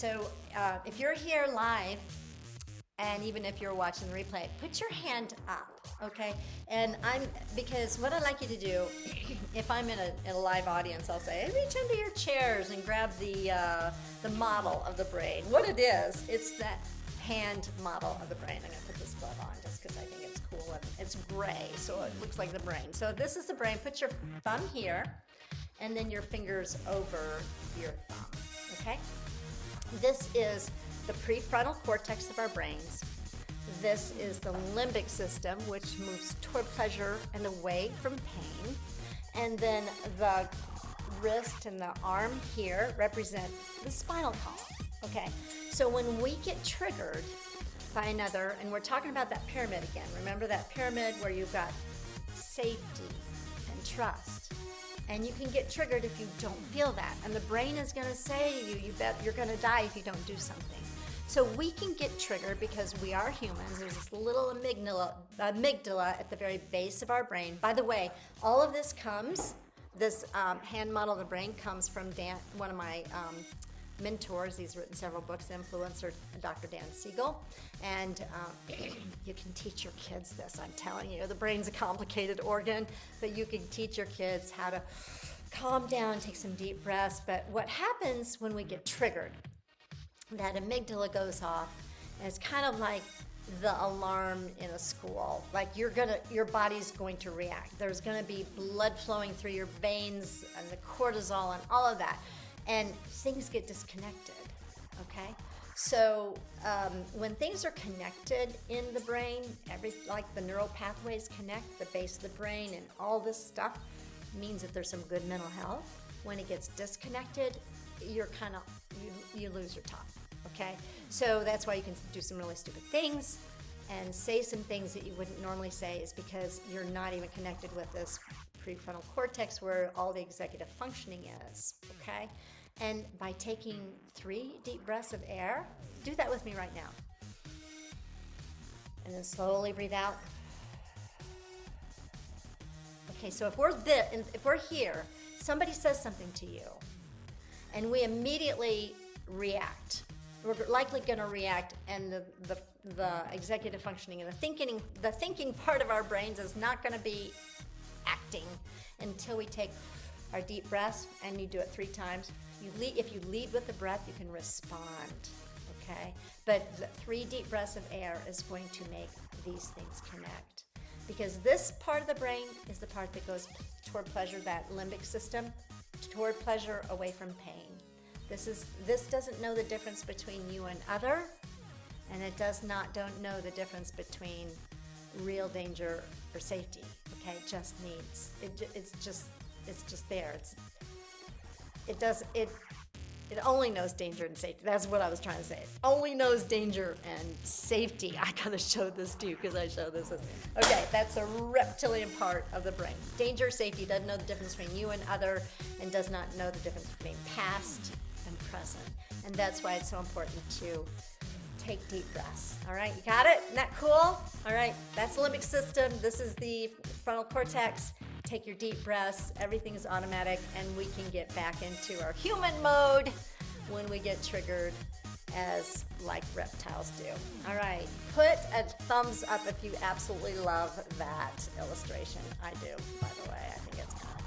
So if you're here live, and even if you're watching the replay, put your hand up, okay? And because what I like you to do, if I'm in a live audience, I'll say, hey, reach under your chairs and grab the model of the brain. What it is, it's that hand model of the brain. I'm gonna put this glove on just because I think it's cool, and it's gray, so it looks like the brain. So this is the brain. Put your thumb here, and then your fingers over your thumb, okay? This is the prefrontal cortex of our brains. This is the limbic system, which moves toward pleasure and away from pain. And then the wrist and the arm here represent the spinal column, okay? So when we get triggered by another, and we're talking about that pyramid again, remember that pyramid where you've got safety and trust, and you can get triggered if you don't feel that, and the brain is going to say to you, you bet you're going to die if you don't do something. So we can get triggered because we are humans. There's this little amygdala at the very base of our brain. By the way, all of this hand model of the brain comes from one of my mentors. He's written several books, influencer, Dr. Dan Siegel. And you can teach your kids this, I'm telling you. The brain's a complicated organ, but you can teach your kids how to calm down, take some deep breaths. But what happens when we get triggered? That amygdala goes off, and it's kind of like the alarm in a school. Like your body's going to react. There's going to be blood flowing through your veins and the cortisol and all of that, and things get disconnected. Okay, so when things are connected in the brain, like the neural pathways connect, the base of the brain and all this stuff means that there's some good mental health. When it gets disconnected, you're kind of you lose your top, okay? So that's why you can do some really stupid things and say some things that you wouldn't normally say, is because you're not even connected with this prefrontal cortex where all the executive functioning is, okay? And by taking 3 deep breaths of air, do that with me right now. And then slowly breathe out. Okay, so if we're here, somebody says something to you, and we immediately react. We're likely going to react, and the executive functioning and the thinking part of our brains is not going to be acting until we take our deep breaths, and you do it 3 times. If you lead with the breath, you can respond, okay? But the 3 deep breaths of air is going to make these things connect, because this part of the brain is the part that goes toward pleasure, that limbic system, toward pleasure, away from pain. This doesn't know the difference between you and other, and it don't know the difference between real danger or safety. Okay, it's just there. It only knows danger and safety. That's what I was trying to say. It only knows danger and safety. I gotta show this to you because I show this. Okay, that's a reptilian part of the brain. Danger, safety, doesn't know the difference between you and other, and does not know the difference between past and present. And that's why it's so important to take deep breaths. All right, you got it? Isn't that cool? All right, that's the limbic system. This is the frontal cortex. Take your deep breaths. Everything is automatic, and we can get back into our human mode when we get triggered, as like reptiles do. All right, put a thumbs up if you absolutely love that illustration. I do, by the way. I think it's kind of